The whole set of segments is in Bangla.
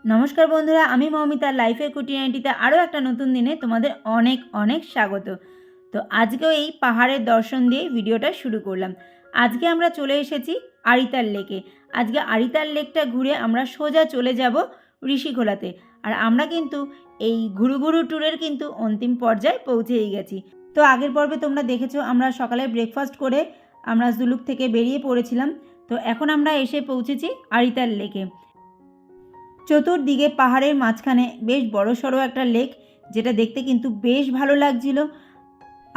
নমস্কার বন্ধুরা, আমি মৌমিতা লাইফের খুঁটিনাটিতে আরও একটা নতুন দিনে তোমাদের অনেক অনেক স্বাগত। তো আজকেও এই পাহাড়ের দর্শন দিয়ে ভিডিওটা শুরু করলাম। আজকে আমরা চলে এসেছি আরিতার লেকে। আজকে আরিতার লেকটা ঘুরে আমরা সোজা চলে যাব ঋষিখোলাতে। আর আমরা কিন্তু এই ঘুরু ঘুরু ট্যুরের কিন্তু অন্তিম পর্যায়ে পৌঁছেই গেছি। তো আগের পর্বে তোমরা দেখেছো আমরা সকালে ব্রেকফাস্ট করে আমরা জুলুক থেকে বেরিয়ে পড়েছিলাম। তো এখন আমরা এসে পৌঁছেছি আরিতার লেকে। চতুর্দিকে পাহাড়ের মাঝখানে বেশ বড়সড় একটা লেক, যেটা দেখতে কিন্তু বেশ ভালো লাগছিল।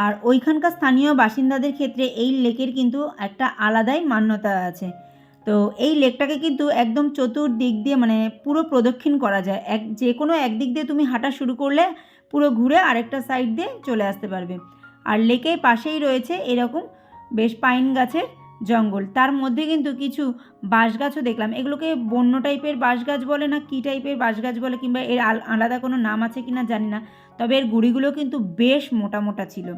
আর ওইখানকার স্থানীয় বাসিন্দাদের ক্ষেত্রে এই লেকের কিন্তু একটা আলাদাই মান্যতা আছে। তো এই লেকটাকে কিন্তু একদম চতুর্দিক দিয়ে মানে পুরো প্রদক্ষিণ করা যায়। যে কোনো একদিক দিয়ে তুমি হাঁটা শুরু করলে পুরো ঘুরে আরেকটা সাইড দিয়ে চলে আসতে পারবে। আর লেকের পাশেই রয়েছে এরকম বেশ পাইন গাছের জঙ্গল। তার মধ্যে কিন্তু কিছু বাঁশ গাছও দেখলাম। এগুলোকে বন্য টাইপের বাঁশ গাছ বলে না কী টাইপের বাঁশ গাছ বলে, কিংবা এর আলাদা কোনো নাম আছে কি না জানি না, তবে এর গুঁড়িগুলো কিন্তু বেশ মোটা মোটা ছিল।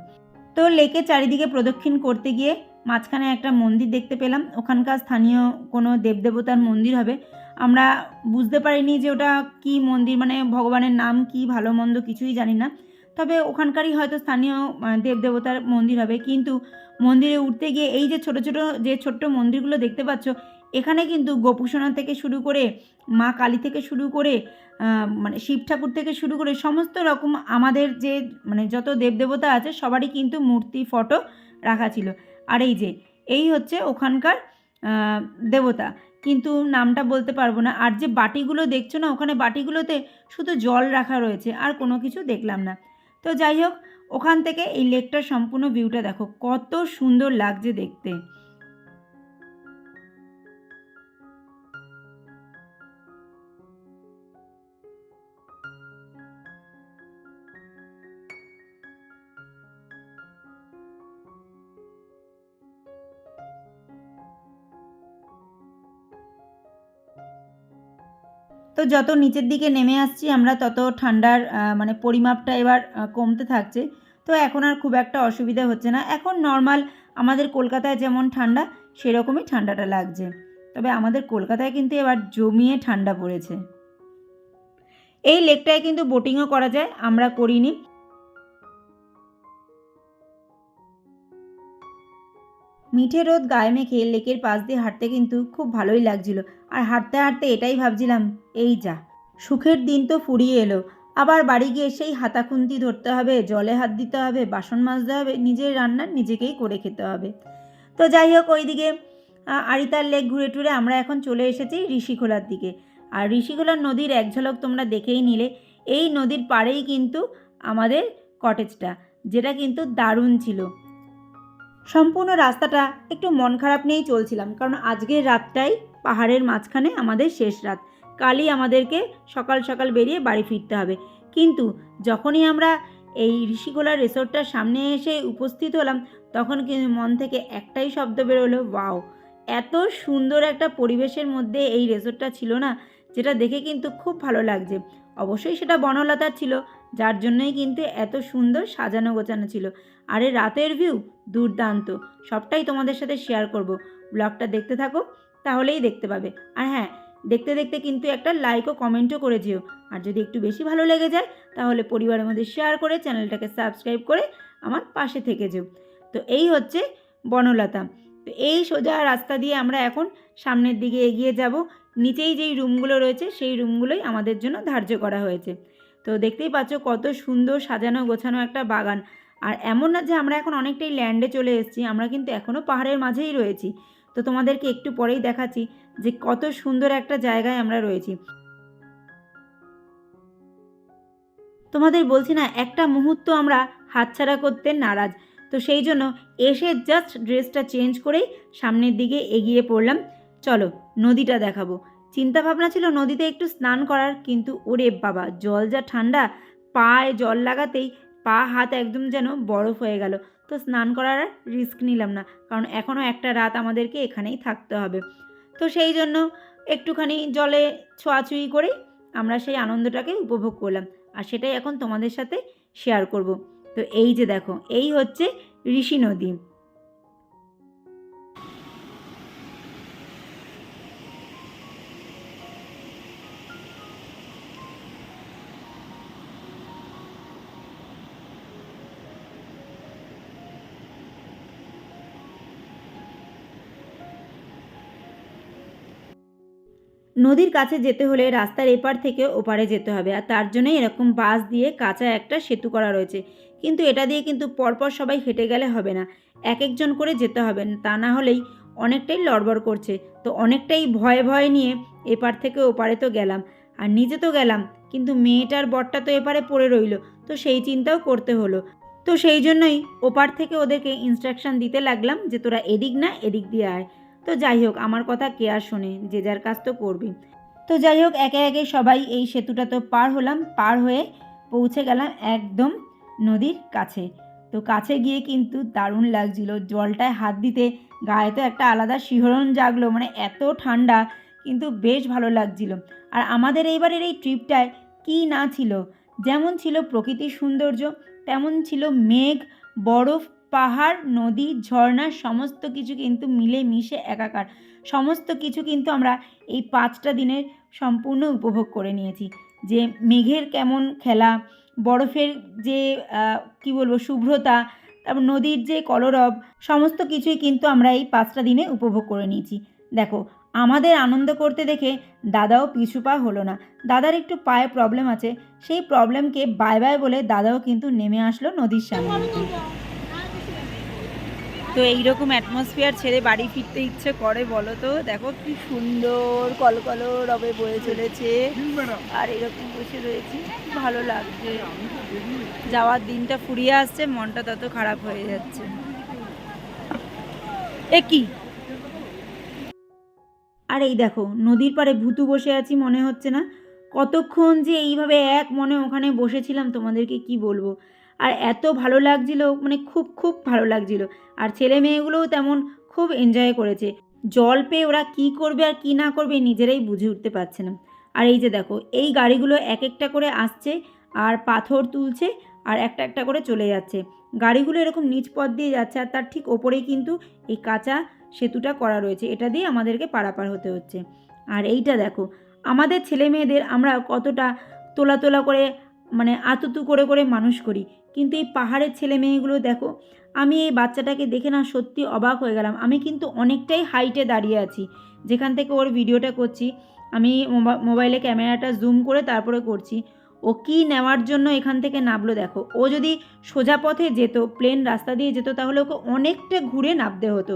তো লেকের চারিদিকে প্রদক্ষিণ করতে গিয়ে মাঝখানে একটা মন্দির দেখতে পেলাম। ওখানকার স্থানীয় কোনো দেবদেবতার মন্দির হবে। আমরা বুঝতে পারিনি যে ওটা কী মন্দির, মানে ভগবানের নাম কি ভালো মন্দ কিছুই জানি না, তবে ওখানকারই হয়তো স্থানীয় দেবদেবতার মন্দির হবে। কিন্তু মন্দিরে উঠতে গিয়ে এই যে ছোট্ট মন্দিরগুলো দেখতে পাচ্ছ, এখানে কিন্তু গোপুসোনা থেকে শুরু করে মা কালী থেকে শুরু করে মানে শিব ঠাকুর থেকে শুরু করে সমস্ত রকম আমাদের যে মানে যত দেবদেবতা আছে সবারই কিন্তু মূর্তি ফটো রাখা ছিল। আর এই হচ্ছে ওখানকার দেবতা, কিন্তু নামটা বলতে পারবো না। আর যে বাটিগুলো দেখছো না, ওখানে বাটিগুলোতে শুধু জল রাখা রয়েছে, আর কোনো কিছু দেখলাম না। তো যাই হোক, ওখান থেকে এই লেকটার সম্পূর্ণ ভিউটা দেখো, কত সুন্দর লাগছে দেখতে। তো যত নিচের দিকে নেমে আসছি আমরা, তত ঠান্ডার মানে পরিমাপটা এবার কমতে থাকছে। তো এখন আর খুব একটা অসুবিধা হচ্ছে না। এখন নর্মাল আমাদের কলকাতায় যেমন ঠান্ডা, সেরকমই ঠান্ডাটা লাগছে। তবে আমাদের কলকাতায় কিন্তু এবার জমিয়ে ঠান্ডা পড়েছে। এই লেকটায় কিন্তু বোটিংও করা যায়, আমরা করিনি। মিঠে রোদ গায়ে মেখে লেকের পাশ দিয়ে হাঁটতে কিন্তু খুব ভালোই লাগছিল। আর হাঁটতে হাঁটতে এটাই ভাবছিলাম, এই যা সুখের দিন তো ফুরিয়ে এলো। আবার বাড়ি গিয়ে সেই হাতা খুন্তি ধরতে হবে, জলে হাত দিতে হবে, বাসন মাজতে হবে, নিজের রান্না নিজেকেই করে খেতে হবে। তো যাই হোক, ওইদিকে আরিতার লেক ঘুরে টুরে আমরা এখন চলে এসেছি ঋষিখোলার দিকে। আর ঋষিখোলার নদীর এক ঝলক তোমরা দেখেই নিলে। এই নদীর পাড়েই কিন্তু আমাদের কটেজটা, যেটা কিন্তু দারুণ ছিল। সম্পূর্ণ রাস্তাটা একটু মন খারাপ নিয়েই চলছিলাম, কারণ আজকের রাতটাই পাহাড়ের মাঝখানে আমাদের শেষ রাত। কালই আমাদেরকে সকাল সকাল বেরিয়ে বাড়ি ফিরতে হবে। কিন্তু যখনই আমরা এই ঋষিখোলার রিসোর্টটার সামনে এসে উপস্থিত হলাম, তখন কিন্তু মন থেকে একটাই শব্দ বেরোলো, ওয়াও! এত সুন্দর একটা পরিবেশের মধ্যে এই রিসোর্টটা ছিল না, যেটা দেখে কিন্তু খুব ভালো লাগছে। অবশ্যই সেটা বনলতার ছিল, যার জন্যই কিন্তু এত সুন্দর সাজানো গোছানো ছিল। আর এই রাতের ভিউ দুর্দান্ত। সবটাই তোমাদের সাথে শেয়ার করব। ব্লগটা দেখতে থাকো, তাহলেই দেখতে পাবে। আর হ্যাঁ, দেখতে দেখতে কিন্তু একটা লাইক ও কমেন্টও করে যেও। আর যদি একটু বেশি ভালো লেগে যায়, তাহলে পরিবারের মধ্যে শেয়ার করে চ্যানেলটাকে সাবস্ক্রাইব করে আমার পাশে থেকে যেও। তো এই হচ্ছে বনলতা। তো এই সোজা রাস্তা দিয়ে আমরা এখন সামনের দিকে এগিয়ে যাব। নিচেই যেই রুমগুলো রয়েছে, সেই রুমগুলোই আমাদের জন্য ধার্য করা হয়েছে। তো দেখতেই পাচ্ছ কত সুন্দর সাজানো গোছানো একটা বাগান। আর এমন না যে আমরা এখন অনেকটাই ল্যান্ডে চলে এসেছি, আমরা কিন্তু এখনও পাহাড়ের মাঝেই রয়েছি। তো তোমাদেরকে একটু পরেই দেখাচ্ছি যে কত সুন্দর একটা জায়গায় আমরা রয়েছি। তোমাদের বলছি না, একটা মুহূর্ত আমরা হাতছাড়া করতে নারাজ। তো সেই জন্য এসে জাস্ট ড্রেসটা চেঞ্জ করেই সামনের দিকে এগিয়ে পড়লাম। চলো নদীটা দেখাবো। চিন্তা ভাবনা ছিল নদীতে একটু স্নান করার, কিন্তু ওরে বাবা, জল যা ঠান্ডা! পায়ে জল লাগাতেই পা হাত একদম যেন বরফ হয়ে গেল। তো স্নান করার আর রিস্ক নিলাম না, কারণ এখনও একটা রাত আমাদেরকে এখানেই থাকতে হবে। তো সেই জন্য একটুখানি জলে ছোঁয়াছুঁয়ি করেই আমরা সেই আনন্দটাকে উপভোগ করলাম। আর সেটাই এখন তোমাদের সাথে শেয়ার করব। তো এই যে দেখো, এই হচ্ছে ঋষি নদী। নদীর কাছে যেতে হলে রাস্তার এপার থেকে ওপারে যেতে হবে, আর তার জন্যই এরকম বাঁশ দিয়ে কাঁচা একটা সেতু করা রয়েছে। কিন্তু এটা দিয়ে কিন্তু পরপর সবাই হেঁটে গেলে হবে না, এক একজন করে যেতে হবে, তা না হলেই অনেকটাই লড়বড় করছে। তো অনেকটাই ভয়ে ভয়ে নিয়ে এপার থেকে ওপারে তো গেলাম, আর নিজে তো গেলাম, কিন্তু মেয়েটার বরটা তো এপারে পড়ে রইল, তো সেই চিন্তাও করতে হলো। তো সেই জন্যই ওপার থেকে ওদেরকে ইনস্ট্রাকশন দিতে লাগলাম যে তোরা এদিক না এদিক দিয়ে আয়। তো যাই হোক, আমার কথা কে আর শোনে, যে যার কাজ তো করবি। তো যাই হোক, একে একে সবাই এই সেতুটা তো পার হলাম, পার হয়ে পৌঁছে গেলাম একদম নদীর কাছে। তো কাছে গিয়ে কিন্তু দারুণ লাগছিল, জলটায় হাত দিতে গায়ে তো একটা আলাদা শিহরণ জাগলো, মানে এত ঠান্ডা, কিন্তু বেশ ভালো লাগছিল। আর আমাদের এইবারের এই ট্রিপটায় কী না ছিল, যেমন ছিল প্রকৃতির সৌন্দর্য, তেমন ছিল মেঘ, বরফ, পাহাড়, নদী, ঝর্ণা, সমস্ত কিছু কিন্তু মিলে মিশে একাকার। সমস্ত কিছু কিন্তু আমরা এই 5টা দিনের সম্পূর্ণ উপভোগ করে নিয়েছি। যে মেঘের কেমন খেলা, বরফের যে কি বলবো শুভ্রতা, তারপর নদীর যে কলরব, সমস্ত কিছুই কিন্তু আমরা এই 5টা দিনে উপভোগ করে নিয়েছি। দেখো, আমাদের আনন্দ করতে দেখে দাদাও পিছু পা হলো না। দাদার একটু পায়ে প্রবলেম আছে, সেই প্রবলেমকে বাই বাই বলে দাদাও কিন্তু নেমে আসলো নদীর সামনে। তো এইরকম অ্যাটমসফিয়ার ছেড়ে বাড়ি ফিরতে ইচ্ছে করে বলো তো? দেখো কি সুন্দর কলকলো রবে বয়ে চলেছে, আর এরকম বসে রয়েছি, ভালো লাগছে। যাওয়ার দিনটা ফুরিয়ে আসছে, মনটা তত খারাপ হয়ে যাচ্ছে। এ কি! আর এই দেখো, নদীর পাড়ে ভূতু বসে আছি মনে হচ্ছে না? কতক্ষণ যে এইভাবে এক মনে ওখানে বসেছিলাম তোমাদেরকে কি বলবো। আর এত ভালো লাগছিল, মানে খুব খুব ভালো লাগছিল। আর ছেলে মেয়েগুলোও তেমন খুব এনজয় করেছে। জল পেয়ে ওরা কী করবে আর কী না করবে নিজেরাই বুঝে উঠতে পারছে না। আর এই যে দেখো, এই গাড়িগুলো এক একটা করে আসছে আর পাথর তুলছে, আর একটা একটা করে চলে যাচ্ছে। গাড়িগুলো এরকম নিচ পথ দিয়ে যাচ্ছে, আর তার ঠিক ওপরেই কিন্তু এই কাঁচা সেতুটা করা রয়েছে, এটা দিয়ে আমাদেরকে পারাপার হতে হচ্ছে। আর এইটা দেখো, আমাদের ছেলে মেয়েদের আমরা কতটা তোলা তোলা করে, মানে আতুতু করে করে মানুষ করি, কিন্তু এই পাহাড়ের ছেলে মেয়েগুলো দেখো, আমি এই বাচ্চাটাকে দেখে না সত্যি অবাক হয়ে গেলাম। আমি কিন্তু অনেকটাই হাইটে দাঁড়িয়ে আছি, যেখান থেকে ওর ভিডিওটা করছি। আমি মোবাইলে ক্যামেরাটা জুম করে তারপরে করছি। ও কি নেওয়ার জন্য এখান থেকে নামলো দেখো। ও যদি সোজা পথে যেত, প্লেন রাস্তা দিয়ে যেত, তাহলে ওকে অনেকটা ঘুরে নামতে হতো।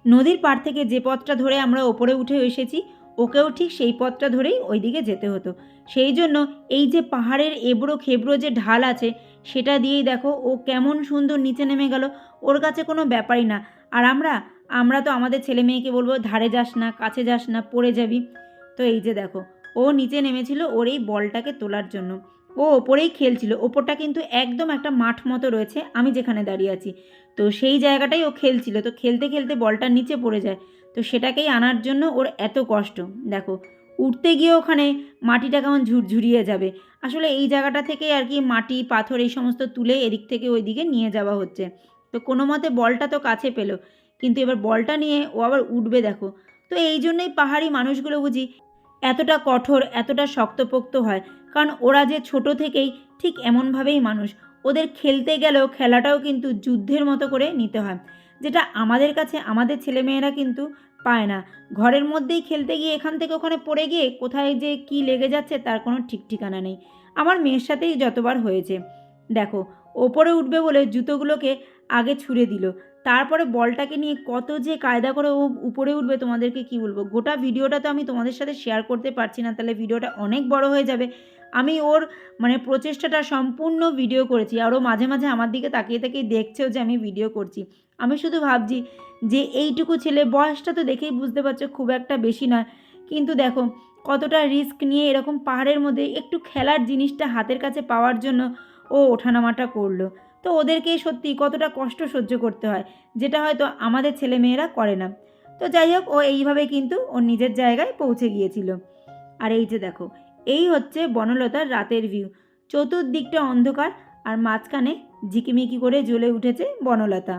নদীর পাড় থেকে যে পথটা ধরে আমরা ওপরে উঠে এসেছি, ওকেও ঠিক সেই পথটা ধরেই ওই দিকে যেতে হতো। সেই জন্য এই যে পাহাড়ের এবড়ো খেবড়ো যে ঢাল আছে, সেটা দিয়েই দেখো ও কেমন সুন্দর নিচে নেমে গেল। ওর কাছে কোনো ব্যাপারই না। আর আমরা তো আমাদের ছেলে মেয়েকে বলবো ধারে যাস না, কাছে যাস না, পড়ে যাবি। তো এই যে দেখো, ও নিচে নেমেছিল ওর এই বলটাকে তোলার জন্য। ও ওপরেই খেলছিল। ওপরটা কিন্তু একদম একটা মাঠ মতো রয়েছে, আমি যেখানে দাঁড়িয়ে আছি, তো সেই জায়গাটাই ও খেলছিল। তো খেলতে খেলতে বলটা নিচে পড়ে যায়, তো সেটাকেই আনার জন্য ওর এত কষ্ট। দেখো, উঠতে গিয়ে ওখানে মাটিটা কেমন ঝুরঝুরিয়ে যাবে। আসলে এই জায়গাটা থেকে আর কি মাটি পাথর এই সমস্ত তুলে এদিক থেকে ওই দিকে নিয়ে যাওয়া হচ্ছে। তো কোনো মতে বলটা তো কাছে পেলো, কিন্তু এবার বলটা নিয়ে ও আবার উঠবে দেখো। তো এই জন্যই পাহাড়ি মানুষগুলো বুঝি এতটা কঠোর, এতটা শক্তপোক্ত হয়, কারণ ওরা যে ছোট থেকেই ঠিক এমনভাবেই মানুষ। ওদের খেলতে গেলেও খেলাটাও কিন্তু যুদ্ধের মতো করে নিতে হয়, যেটা আমাদের কাছে আমাদের ছেলেমেয়েরা কিন্তু পায় না। ঘরের মধ্যেই খেলতে গিয়ে এখান থেকে ওখানে পড়ে গিয়ে কোথায় যে কী লেগে যাচ্ছে তার কোনো ঠিক ঠিকানা নেই। আমার মেয়ের সাথেই যতবার হয়েছে। দেখো, ওপরে উঠবে বলে জুতোগুলোকে আগে ছুঁড়ে দিল, তারপরে বলটাকে নিয়ে কত যে কায়দা করে ও উপরে উঠবে তোমাদেরকে কি বলবো। গোটা ভিডিওটা তো আমি তোমাদের সাথে শেয়ার করতে পারছি না, তাহলে ভিডিওটা অনেক বড় হয়ে যাবে। আমি ওর মানে প্রচেষ্টাটা সম্পূর্ণ ভিডিও করেছি, আর ও মাঝে মাঝে আমার দিকে তাকিয়ে তাকিয়ে দেখছেও যে আমি ভিডিও করছি। আমি শুধু ভাবছি যে এইটুকু ছেলে, বয়সটা তো দেখেই বুঝতে পারছো খুব একটা বেশি নয়, কিন্তু দেখো কতটা রিস্ক নিয়ে এরকম পাহাড়ের মধ্যে একটু খেলার জিনিসটা হাতের কাছে পাওয়ার জন্য ও ওঠানামাটা করলো। তো ওদেরকে সত্যি কতটা কষ্ট সহ্য করতে হয়, যেটা হয়তো আমাদের ছেলেমেয়েরা করে না। তো যাই হোক, ও এইভাবে কিন্তু ওর নিজের জায়গায় পৌঁছে গিয়েছিল। আর এই যে দেখো, এই হচ্ছে বনলতার রাতের ভিউ। চতুর্দিকটা অন্ধকার, আর মাঝখানে ঝিকিমিকি করে জ্বলে উঠেছে বনলতা।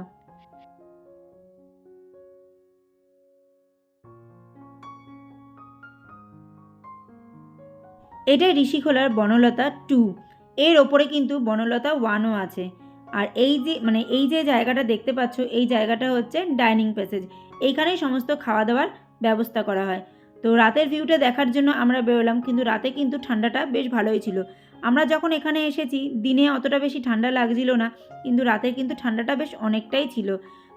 এটা ঋষিখোলার বনলতা 2। এর ওপরে কিন্তু বনলতা 1ও আছে। আর এই যে জায়গাটা দেখতে পাচ্ছ, এই জায়গাটা হচ্ছে ডাইনিং প্যাসেজ। এইখানেই সমস্ত খাওয়া দাওয়ার ব্যবস্থা করা হয়। তো রাতের ভিউটা দেখার জন্য আমরা বেরোলাম, কিন্তু রাতে কিন্তু ঠান্ডাটা বেশ ভালোই ছিল। আমরা যখন এখানে এসেছি দিনে অতটা বেশি ঠান্ডা লাগছিল না, কিন্তু রাতে কিন্তু ঠান্ডাটা বেশ অনেকটাই ছিল।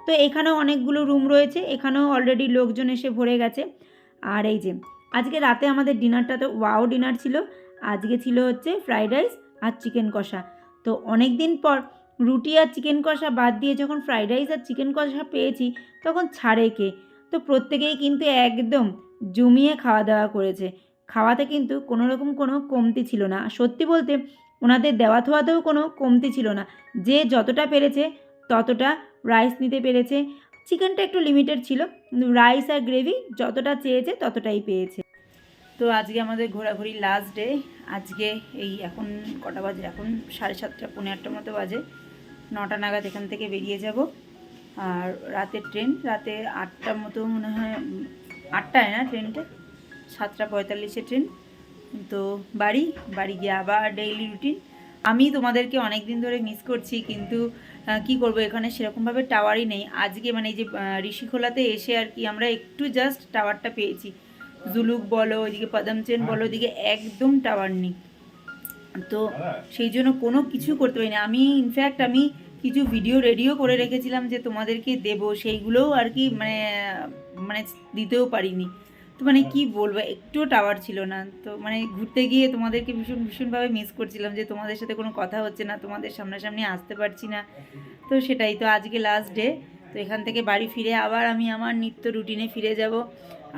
তো এখানেও অনেকগুলো রুম রয়েছে, এখানেও অলরেডি লোকজন এসে ভরে গেছে। আর এই যে আজকে রাতে আমাদের ডিনারটা তো ওয়াও ডিনার ছিল। আজকে ছিল হচ্ছে ফ্রাইড রাইস আর চিকেন কষা। তো অনেক দিন পর রুটি আর চিকেন কষা বাদ দিয়ে যখন ফ্রাইড রাইস আর চিকেন কষা পেয়েছি তখন ছাড়ে কে। তো প্রত্যেকেই কিন্তু একদম জমিয়ে খাওয়া দাওয়া করেছে। খাওয়াতে কিন্তু কোনো রকম কোনো কমতি ছিল না। সত্যি বলতে ওনাদের দেওয়া থোয়াতেও কোনো কমতি ছিল না। যে যতটা পেরেছে ততটা রাইস নিতে পেরেছে। চিকেনটা একটু লিমিটেড ছিল, কিন্তু রাইস আর গ্রেভি যতটা চেয়েছে ততটাই পেয়েছে। তো আজকে আমাদের ঘোরাঘুরি লাস্ট ডে। আজকে এই এখন কটা বাজে, এখন 7:30 পৌনে 8টার মতো বাজে। 9টা নাগাদ এখান থেকে বেরিয়ে যাব। আর রাতের ট্রেন রাতে 8টার মতো মনে হয়, 8টায় না ট্রেনটা, 7:45-এ ট্রেন। তো বাড়ি গিয়ে আবার ডেইলি রুটিন। আমি তোমাদেরকে অনেক দিন ধরে মিস করছি, কিন্তু কি করব, এখানে সেরকমভাবে টাওয়ারই নেই। আজকে মানে এই যে ঋষিখোলাতে এসে আর কি আমরা একটু জাস্ট টাওয়ারটা পেয়েছি। জুলুক বলো, ওইদিকে পদমচেন বলো, ওইদিকে একদম টাওয়ার নেই। তো সেই জন্য কোনো কিছু করতে পারি না। ইনফ্যাক্ট আমি কিছু ভিডিও রেডিও করে রেখেছিলাম যে তোমাদেরকে দেবো, সেইগুলোও আর কি মানে মানে দিতেও পারিনি। তো মানে কি বলবো, একটুও টাওয়ার ছিল না। তো মানে ঘুরতে গিয়ে তোমাদেরকে ভীষণভাবে মিস করছিলাম, যে তোমাদের সাথে কোনো কথা হচ্ছে না, তোমাদের সামনাসামনি আসতে পারছি না। তো সেটাই, তো আজকে লাস্ট ডে। তো এখান থেকে বাড়ি ফিরে আবার আমি আমার নিত্য রুটিনে ফিরে যাব।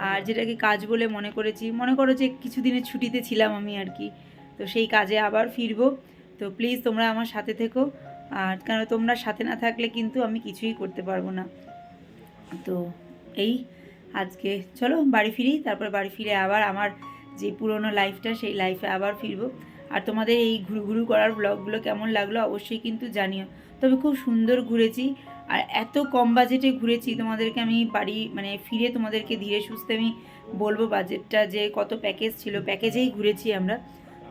আর যেটাকে কাজ বলে মনে করো যে কিছুদিনের ছুটিতে ছিলাম আমি আর কি। তো সেই কাজে আবার ফিরবো। তো প্লিজ তোমরা আমার সাথে থেকো, আর কারণ তোমরা সাথে না থাকলে কিন্তু আমি কিছুই করতে পারবো না। তো এই আজকে চলো বাড়ি ফিরি, তারপর বাড়ি ফিরে আবার আমার যে পুরনো লাইফটা সেই লাইফে আবার ফিরবো। আর তোমাদের এই ঘুরু করার ব্লগগুলো কেমন লাগলো অবশ্যই কিন্তু জানিও। তবে খুব সুন্দর ঘুরেছি, আর এত কম বাজেটে ঘুরেছি। তোমাদেরকে আমি বাড়ি মানে ফিরে তোমাদেরকে ধীরে সুস্থে আমি বলবো বাজেটটা যে কত প্যাকেজ ছিল, প্যাকেজেই ঘুরেছি আমরা।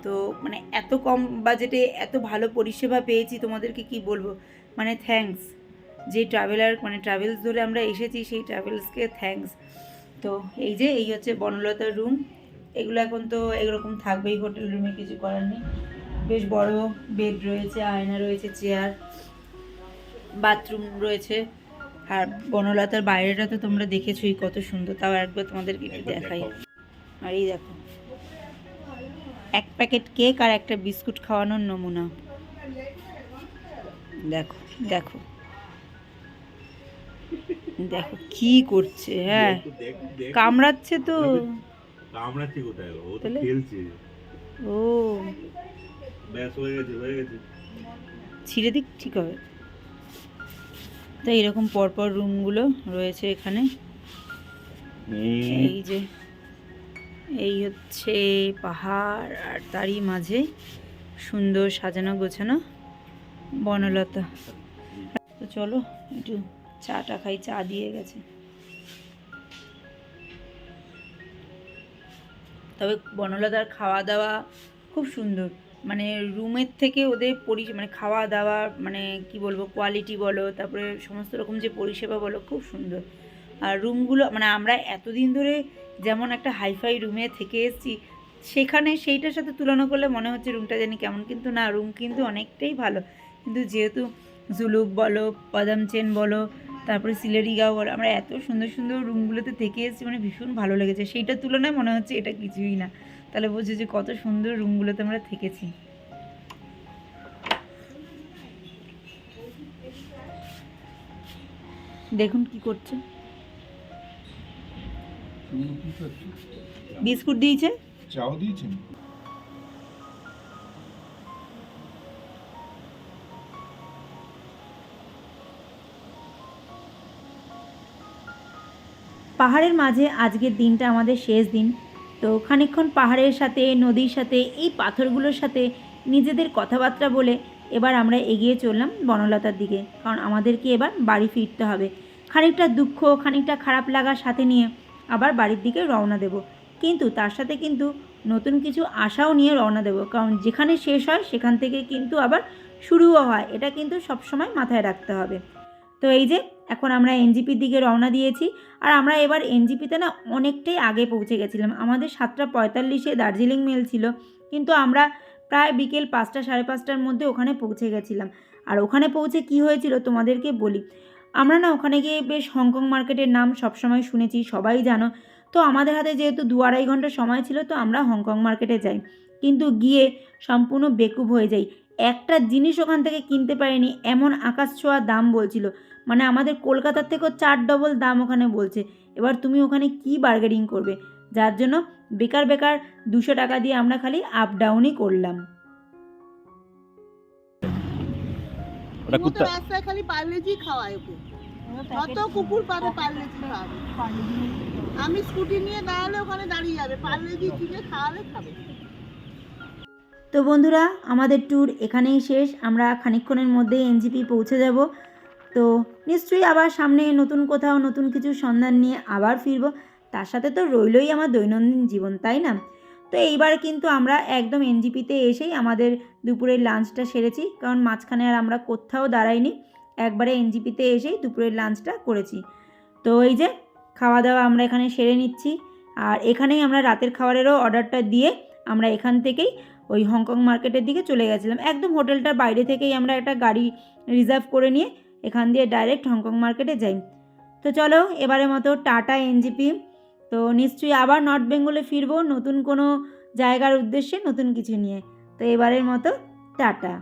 তো মানে এত কম বাজেটে এত ভালো পরিষেবা পেয়েছি, তোমাদেরকে কি বলবো, মানে থ্যাঙ্কস। যে ট্রাভেলস ধরে আমরা এসেছি সেই ট্রাভেলসকে থ্যাঙ্কস। তো এই হচ্ছে বনলতার রুম। এগুলো এখন তো এরকম থাকবেই হোটেল রুমে, কিছু করার নেই। বেশ বড় বেড রয়েছে, আয়না রয়েছে, চেয়ার, বাথরুম রয়েছে। আর বনলতার বাইরেটা তো তোমরা দেখেছোই কত সুন্দর, তাও একবার তোমাদেরকে একটু দেখাই। আর এই দেখো, এক প্যাকেট কেক আর একটা বিস্কুট খাওয়ানোর নমুনা। দেখো দেখো দেখো কি করছে, হ্যাঁ কামড়াচ্ছে তো। কামড়াচ্ছে কোথায়, ও তো খেলছে। ও ব্যাস হয়ে গেছে ছিঁড়ে দিক, ঠিক হবে। তো এইরকম পরপর রুমগুলো রয়েছে এখানে। এই যে এই হচ্ছে পাহাড়, আর তারই মাঝে সুন্দর সাজানো গোছানো বনলতা। তো চলো একটু চাটা খাই, চা দিয়ে গেছে। তবে বনলতার খাওয়া দাওয়া খুব সুন্দর, মানে রুমের থেকে ওদের মানে খাওয়া দাওয়া মানে কি বলবো, কোয়ালিটি বলো, তারপরে সমস্ত রকম যে পরিষেবা বলো, খুব সুন্দর। আর রুমগুলো মানে আমরা এতদিন ধরে যেমন একটা হাইফাই রুমে থেকে এসেছি, সেখানে সেইটার সাথে তুলনা করলে মনে হচ্ছে রুমটা জানি কেমন, কিন্তু না, রুম কিন্তু অনেকটাই ভালো। কিন্তু যেহেতু জুলুক বলো, পদমচেন বলো, তারপরে সিলেরিগাঁও বলো, আমরা এত সুন্দর সুন্দর রুমগুলোতে থেকে এসেছি, মানে ভীষণ ভালো লেগেছে। সেইটার তুলনায় মনে হচ্ছে এটা কিছুই না। তাহলে বোঝো যে কত সুন্দর রুমগুলোতে আমরা থেকেছি। দেখুন কি করছে, বিস্কুট দিয়েছে, চাও দিয়েছেন। পাহাড়ের মাঝে আজকের দিনটা আমাদের শেষ দিন। তো খানিকক্ষণ পাহাড়ের সাথে, নদীর সাথে, এই পাথরগুলোর সাথে নিজেদের কথাবার্তা বলে এবার আমরা এগিয়ে চললাম বনলতার দিকে, কারণ আমাদেরকে এবার বাড়ি ফিরতে হবে। খানিকটা দুঃখ, খানিকটা খারাপ লাগার সাথে নিয়ে আবার বাড়ির দিকে রওনা দেব, কিন্তু তার সাথে কিন্তু নতুন কিছু আশাও নিয়ে রওনা দেব, কারণ যেখানে শেষ হয় সেখান থেকে কিন্তু আবার শুরুও হয়, এটা কিন্তু সবসময় মাথায় রাখতে হবে। তো এই যে এখন আমরা এনজিপির দিকে রওনা দিয়েছি। আর আমরা এবার এনজিপিতে না অনেকটাই আগে পৌঁছে গেছিলাম। আমাদের 7:45-এ দার্জিলিং মেল ছিল, কিন্তু আমরা প্রায় বিকেল 5টা সাড়ে 5টার মধ্যে ওখানে পৌঁছে গেছিলাম। আর ওখানে পৌঁছে কি হয়েছিল তোমাদেরকে বলি। আমরা না ওখানে গিয়ে বেশ হংকং মার্কেটের নাম সবসময় শুনেছি, সবাই জানো। তো আমাদের হাতে যেহেতু 2-2.5 ঘন্টা সময় ছিল, তো আমরা হংকং মার্কেটে যাই, কিন্তু গিয়ে সম্পূর্ণ বেকুব হয়ে যাই। একটা জিনিস ওখান থেকে কিনতে পারিনি, এমন আকাশ ছোঁয়া দাম বলছিল। মানে আমাদের কলকাতার থেকেও 4 ডবল দাম ওখানে বলছে। এবার তুমি ওখানে কি বার্গেনিং করবে, যার জন্য বেকার বেকার 200 টাকা দিয়ে আমরা খালি আপ ডাউনই করলাম। ওটা কুত্তা রাস্তায় খালি পার্লেজি খাওয়ায় ওকে, কত কুকুর পাবে পার্লেজি খাওয়াবে। আমি স্কুটি নিয়ে দাঁড়ালে ওখানে দাঁড়িয়ে যাবে, পার্লেজি কিনে খাওয়ালে খাবে। তো বন্ধুরা, আমাদের ট্যুর এখানেই শেষ। আমরা খানিকক্ষণের মধ্যেই এনজিপি পৌঁছে যাব। তো নিশ্চয়ই আবার সামনে নতুন কোথাও নতুন কিছু সন্ধান নিয়ে আবার ফিরব। তার সাথে তো রইলই আমার দৈনন্দিন জীবন, তাই না? তো এইবার কিন্তু আমরা একদম এনজিপিতে এসেই আমাদের দুপুরের লাঞ্চটা সেরেছি, কারণ মাঝখানে আর আমরা কোথাও দাঁড়াইনি, একবারে এনজিপিতে এসেই দুপুরের লাঞ্চটা করেছি। তো এই যে খাওয়া দাওয়া আমরা এখানে সেরে নিচ্ছি। আর এখানেই আমরা রাতের খাবারেরও অর্ডারটা দিয়ে আমরা এখান থেকেই ওই হংকং মার্কেটের দিকে চলে গেছিলাম। একদম হোটেলটার বাইরে থেকেই আমরা একটা গাড়ি রিজার্ভ করে নিয়ে এখান দিয়ে ডাইরেক্ট হংকং মার্কেটে যাই। তো চলো এবারের মতো টাটা এনজিপি। তো নিশ্চয়ই আবার নর্থ বেঙ্গলে ফিরবো নতুন কোনো জায়গার উদ্দেশ্যে, নতুন কিছু নিয়ে। তো এবারের মতো টাটা।